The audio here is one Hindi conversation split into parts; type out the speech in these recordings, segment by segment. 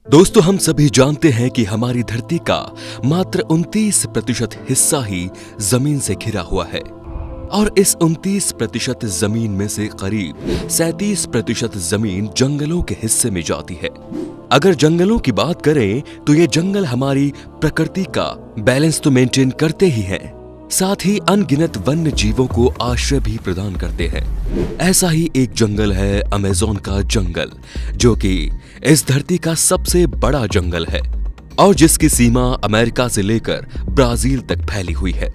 दोस्तों, हम सभी जानते हैं कि हमारी धरती का मात्र 29% हिस्सा ही जमीन से घिरा हुआ है और इस 29% जमीन में से करीब 37% जमीन जंगलों के हिस्से में जाती है। अगर जंगलों की बात करें तो ये जंगल हमारी प्रकृति का बैलेंस तो मेंटेन करते ही हैं, साथ ही अनगिनत वन्य जीवों को आश्रय भी प्रदान करते हैं। ऐसा ही एक जंगल है अमेज़न का जंगल, जो कि इस धरती का सबसे बड़ा जंगल है और जिसकी सीमा अमेरिका से लेकर ब्राजील तक फैली हुई है।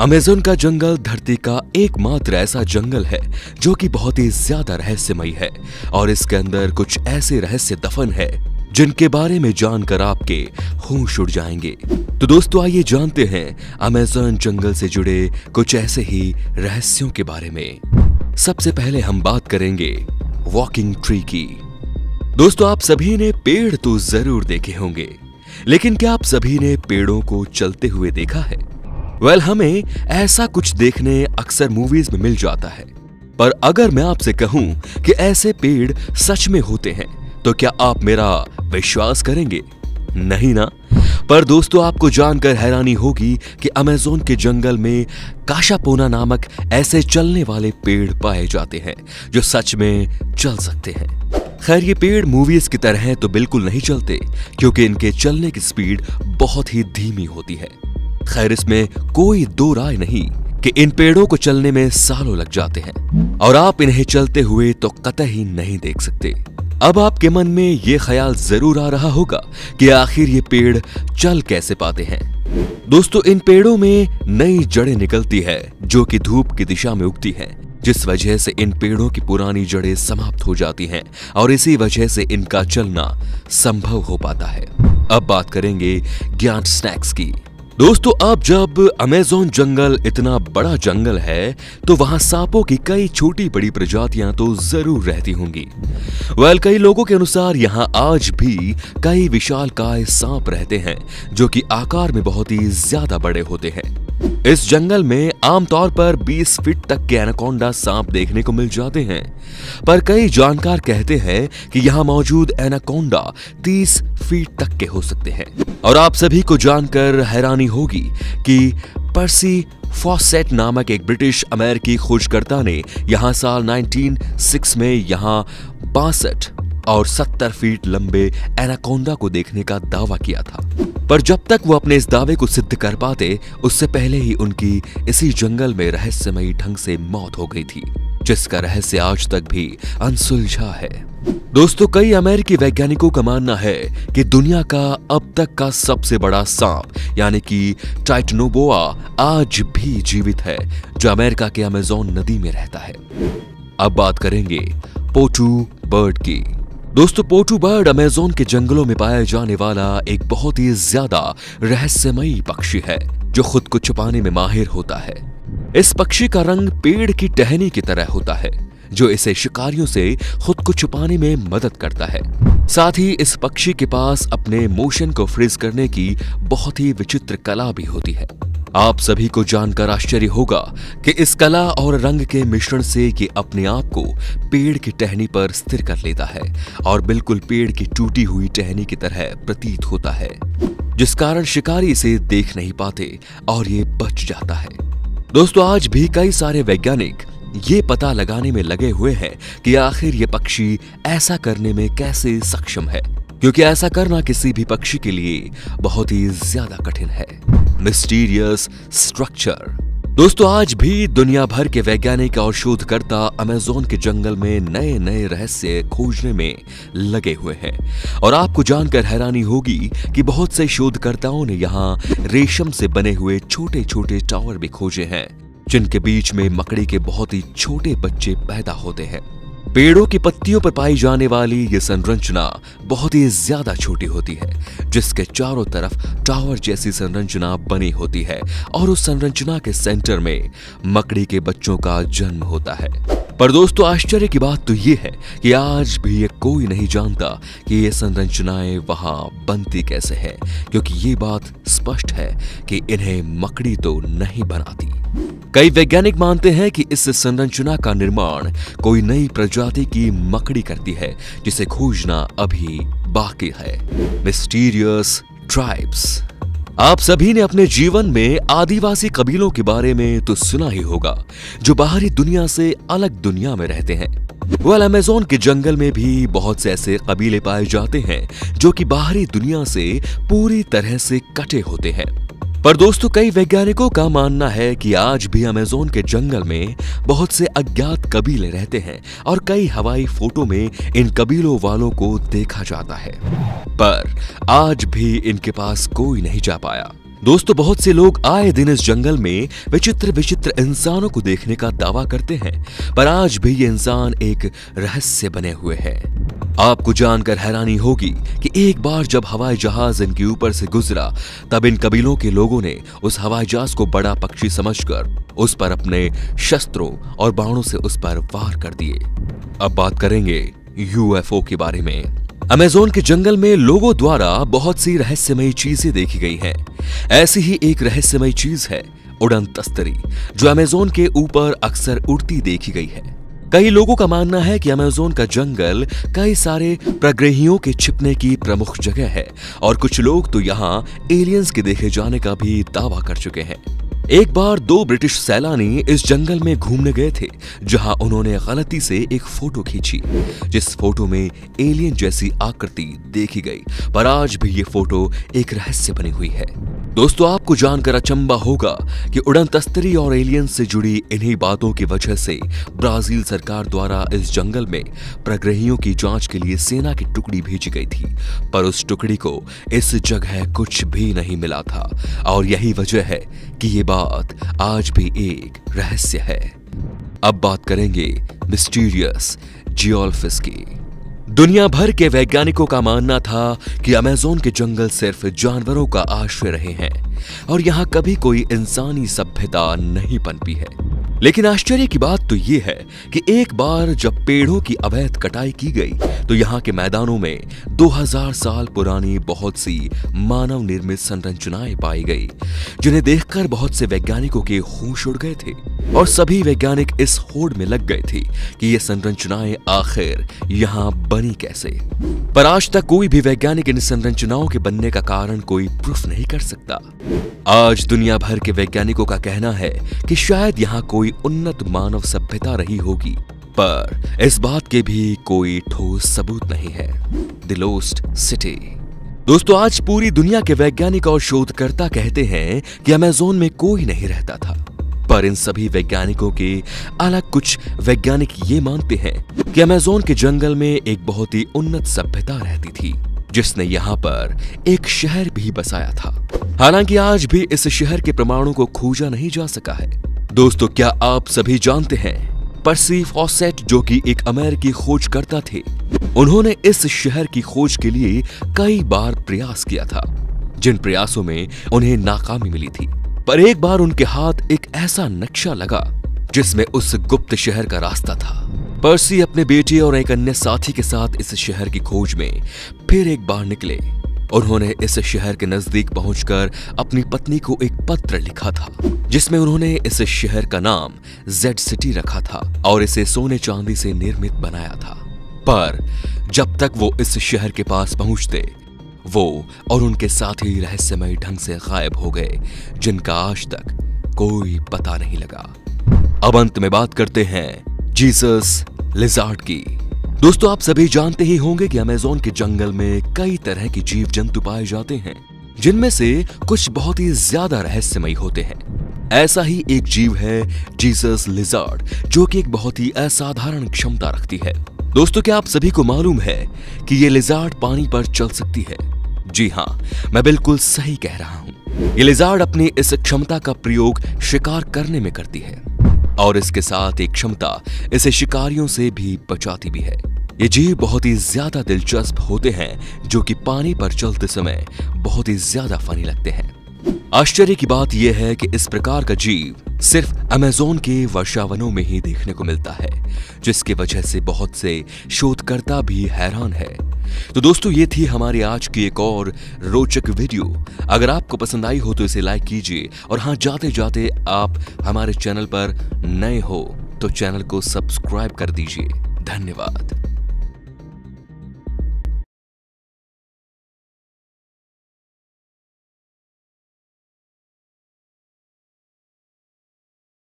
अमेज़न का जंगल धरती का एकमात्र ऐसा जंगल है जो कि बहुत ही ज्यादा रहस्यमयी है और इसके अंदर कुछ ऐसे रहस्य दफन है जिनके बारे में जानकर आपके होश उड़ जाएंगे। तो दोस्तों, आइए जानते हैं अमेज़न जंगल से जुड़े कुछ ऐसे ही रहस्यों के बारे में। सबसे पहले हम बात करेंगे वॉकिंग ट्री की। दोस्तों, आप सभी ने पेड़ तो जरूर देखे होंगे, लेकिन क्या आप सभी ने पेड़ों को चलते हुए देखा है? हमें ऐसा कुछ देखने अक्सर मूवीज में मिल जाता है, पर अगर मैं आपसे कहूं कि ऐसे पेड़ सच में होते हैं तो क्या आप मेरा विश्वास करेंगे? नहीं ना। पर दोस्तों, आपको जानकर हैरानी होगी कि अमेज़न के जंगल में काशापोना नामक ऐसे चलने वाले पेड़ पाए जाते हैं जो सच में चल सकते हैं। खैर, ये पेड़ मूवीज की तरह तो बिल्कुल नहीं चलते, क्योंकि इनके चलने की स्पीड बहुत ही धीमी होती है। खैर, इसमें कोई दो राय नहीं कि इन पेड़ों को चलने में सालों लग जाते हैं और आप इन्हें चलते हुए तो कतई नहीं देख सकते। अब आपके मन में ये ख्याल जरूर आ रहा होगा कि आखिर ये पेड़ चल कैसे पाते हैं। दोस्तों, इन पेड़ों में नई जड़ें निकलती है जो कि धूप की दिशा में उगती हैं, जिस वजह से इन पेड़ों की पुरानी जड़ें समाप्त हो जाती हैं और इसी वजह से इनका चलना संभव हो पाता है। अब बात करेंगे ज्ञान स्नैक्स की। दोस्तों, अब जब अमेज़न जंगल इतना बड़ा जंगल है तो वहां सांपों की कई छोटी बड़ी प्रजातियां तो जरूर रहती होंगी। कई लोगों के अनुसार यहां आज भी कई विशालकाय सांप रहते हैं जो कि आकार में बहुत ही ज्यादा बड़े होते हैं। इस जंगल में आमतौर पर 20 फीट तक के एनाकोंडा सांप देखने को मिल जाते हैं, पर कई जानकार कहते हैं कि यहाँ मौजूद एनाकोंडा 30 फीट तक के हो सकते हैं। और आप सभी को जानकर हैरानी होगी कि पर्सी फॉसेट नामक एक ब्रिटिश अमेरिकी खोजकर्ता ने यहाँ साल 1906 में यहाँ 62 और 70 फीट लंबे एनाकोंडा को देखने का दावा किया था। पर जब तक वो अपने इस दावे को सिद्ध कर पाते, उससे पहले ही उनकी इसी जंगल में रहस्यमयी ढंग से मौत हो गई थी, जिसका रहस्य आज तक भी अनसुलझा है। दोस्तों, कई अमेरिकी वैज्ञानिकों का मानना है कि दुनिया का अब तक का सबसे बड़ा सांप यानी कि टाइटनोबोआ आज भी जीवित है, जो अमेरिका के अमेज़न नदी में रहता है। अब बात करेंगे पोटू बर्ड की। दोस्तों, पोटू बर्ड अमेज़न के जंगलों में पाया जाने वाला एक बहुत ही ज्यादा रहस्यमयी पक्षी है जो खुद को छुपाने में माहिर होता है। इस पक्षी का रंग पेड़ की टहनी की तरह होता है, जो इसे शिकारियों से खुद को छुपाने में मदद करता है। साथ ही इस पक्षी के पास अपने मोशन को फ्रीज करने की बहुत ही विचित्र कला भी होती है। आप सभी को जानकर आश्चर्य होगा कि इस कला और रंग के मिश्रण से ये अपने आप को पेड़ की टहनी पर स्थिर कर लेता है और बिल्कुल पेड़ की टूटी हुई टहनी की तरह प्रतीत होता है, जिस कारण शिकारी इसे देख नहीं पाते और ये बच जाता है। दोस्तों, आज भी कई सारे वैज्ञानिक ये पता लगाने में लगे हुए हैं कि आखिर ये पक्षी ऐसा करने में कैसे सक्षम है, क्योंकि ऐसा करना किसी भी पक्षी के लिए बहुत ही ज्यादा कठिन है। Mysterious structure. दोस्तों, आज भी दुनिया भर के वैज्ञानिक और शोधकर्ता अमेज़न के जंगल में नए नए रहस्य खोजने में लगे हुए हैं और आपको जानकर हैरानी होगी कि बहुत से शोधकर्ताओं ने यहाँ रेशम से बने हुए छोटे छोटे टावर भी खोजे हैं, जिनके बीच में मकड़ी के बहुत ही छोटे बच्चे पैदा होते हैं। पेड़ों की पत्तियों पर पाई जाने वाली ये संरचना बहुत ही ज्यादा छोटी होती है, जिसके चारों तरफ टावर जैसी संरचना बनी होती है और उस संरचना के सेंटर में मकड़ी के बच्चों का जन्म होता है। पर दोस्तों, आश्चर्य की बात तो ये है कि आज भी ये कोई नहीं जानता कि ये संरचनाएं वहां बनती कैसे हैं, क्योंकि ये बात स्पष्ट है कि इन्हें मकड़ी तो नहीं बनाती। कई वैज्ञानिक मानते हैं कि इस संरचना का निर्माण कोई नई प्रजाति की मकड़ी करती है, जिसे खोजना अभी बाकी है मिस्टीरियस ट्राइब्स। आप सभी ने अपने जीवन में आदिवासी कबीलों के बारे में तो सुना ही होगा, जो बाहरी दुनिया से अलग दुनिया में रहते हैं। अमेज़न के जंगल में भी बहुत से ऐसे कबीले पाए जाते हैं जो कि बाहरी दुनिया से पूरी तरह से कटे होते हैं। पर दोस्तों, कई वैज्ञानिकों का मानना है कि आज भी अमेज़न के जंगल में बहुत से अज्ञात कबीले रहते हैं और कई हवाई फोटो में इन कबीलों वालों को देखा जाता है, पर आज भी इनके पास कोई नहीं जा पाया। दोस्तों, बहुत से लोग आए दिन इस जंगल में विचित्र विचित्र इंसानों को देखने का दावा करते हैं, पर आज भी ये इंसान एक रहस्य बने हुए हैं। आपको जानकर हैरानी होगी कि एक बार जब हवाई जहाज इनके ऊपर से गुजरा, तब इन कबीलों के लोगों ने उस हवाई जहाज को बड़ा पक्षी समझकर उस पर अपने शस्त्रों और बाणों से उस पर वार कर दिए। अब बात करेंगे यूएफओ के बारे में। अमेज़न के जंगल में लोगों द्वारा बहुत सी रहस्यमयी चीजें देखी गई हैं। ऐसी ही एक रहस्यमयी चीज है उड़न तस्तरी, जो अमेज़न के ऊपर अक्सर उड़ती देखी गई है। कई लोगों का मानना है कि अमेज़न का जंगल कई सारे प्रग्रहियों के छिपने की प्रमुख जगह है और कुछ लोग तो यहाँ एलियंस के देखे जाने का भी दावा कर चुके हैं। एक बार 2 ब्रिटिश सैलानी इस जंगल में घूमने गए थे, जहां उन्होंने गलती से एक फोटो खींची, जिस फोटो में एलियन जैसी आकृति देखी गई, पर आज भी ये फोटो एक रहस्य बनी हुई है। दोस्तों, आपको जानकर अचंभा होगा कि उड़न तस्तरी और एलियन से जुड़ी इन्हीं बातों की वजह से ब्राजील सरकार द्वारा इस जंगल में प्रग्रहियों की जांच के लिए सेना की टुकड़ी भेजी गई थी, पर उस टुकड़ी को इस जगह कुछ भी नहीं मिला था और यही वजह है कि ये बात आज भी एक रहस्य है। अब बात करेंगे मिस्टीरियस जियोलफिश की। दुनिया भर के वैज्ञानिकों का मानना था कि अमेज़न के जंगल सिर्फ जानवरों का आश्रय रहे हैं और यहाँ कभी कोई इंसानी सभ्यता नहीं पनपी है। लेकिन आश्चर्य की बात तो ये है कि एक बार जब पेड़ों की अवैध कटाई की गई, तो यहाँ के मैदानों में 2000 साल पुरानी बहुत सी मानव निर्मित संरचनाएं पाई गई, जिन्हें देखकर बहुत से वैज्ञानिकों के होश उड़ गए थे और सभी वैज्ञानिक इस होड़ में लग गए थे कि ये संरचनाएं आखिर यहाँ बनी कैसे। पर आज तक कोई भी वैज्ञानिक इन संरचनाओं के बनने का कारण कोई प्रूफ नहीं कर सकता। आज दुनिया भर के वैज्ञानिकों का कहना है कि शायद यहाँ कोई उन्नत मानव सभ्यता रही होगी, पर इस बात के भी कोई ठोस सबूत नहीं है। The lost city. दोस्तों, आज पूरी दुनिया के वैज्ञानिक और शोधकर्ता कहते हैं कि अमेज़न में कोई नहीं रहता था, पर इन सभी वैज्ञानिकों के अलग कुछ वैज्ञानिक ये मानते हैं कि अमेज़न के जंगल में एक बहुत ही उन्नत सभ्यता रहती थी, जिसने यहाँ पर एक शहर भी बसाया था। हालांकि आज भी इस शहर के प्रमाणों को खोजा नहीं जा सका है। दोस्तों, क्या आप सभी जानते हैं पर्सी फॉसेट, जो कि एक अमेरिकी खोजकर्ता थे, उन्होंने इस शहर की खोज के लिए कई बार प्रयास किया था, जिन प्रयासों में उन्हें नाकामी मिली थी। पर एक बार उनके हाथ एक ऐसा नक्शा लगा जिसमें उस गुप्त शहर का रास्ता था। पर्सी अपने बेटे और एक अन्य साथी के साथ इस शहर की खोज में फिर एक बार निकले। उन्होंने इस शहर के नजदीक पहुंचकर अपनी पत्नी को एक पत्र लिखा था, जिसमें उन्होंने इस शहर का नाम जेड सिटी रखा था और इसे सोने चांदी से निर्मित बनाया था। पर जब तक वो इस शहर के पास पहुंचते, वो और उनके साथी रहस्यमय ढंग से गायब हो गए, जिनका आज तक कोई पता नहीं लगा। अब अंत में बात करते हैं जीसस लिजार्ड की। दोस्तों, आप सभी जानते ही होंगे कि अमेज़न के जंगल में कई तरह के जीव जंतु पाए जाते हैं, जिनमें से कुछ बहुत ही ज्यादा रहस्यमयी होते हैं। ऐसा ही एक जीव है जीसस लिजार्ड, जो कि एक बहुत ही असाधारण क्षमता रखती है। दोस्तों, क्या आप सभी को मालूम है कि ये लिजार्ड पानी पर चल सकती है? जी हाँ, मैं बिल्कुल सही कह रहा हूँ। ये लिजार्ड अपनी इस क्षमता का प्रयोग शिकार करने में करती है और इसके साथ एक क्षमता इसे शिकारियों से भी बचाती भी है। ये जीव बहुत ही ज्यादा दिलचस्प होते हैं, जो कि पानी पर चलते समय बहुत ही ज्यादा फनी लगते हैं। आश्चर्य की बात यह है कि इस प्रकार का जीव सिर्फ अमेज़न के वर्षावनों में ही देखने को मिलता है, जिसकी वजह से बहुत से शोधकर्ता भी हैरान है। तो दोस्तों, ये थी हमारी आज की एक और रोचक वीडियो। अगर आपको पसंद आई हो तो इसे लाइक कीजिए और हाँ, जाते जाते आप हमारे चैनल पर नए हो तो चैनल को सब्सक्राइब कर दीजिए। धन्यवाद।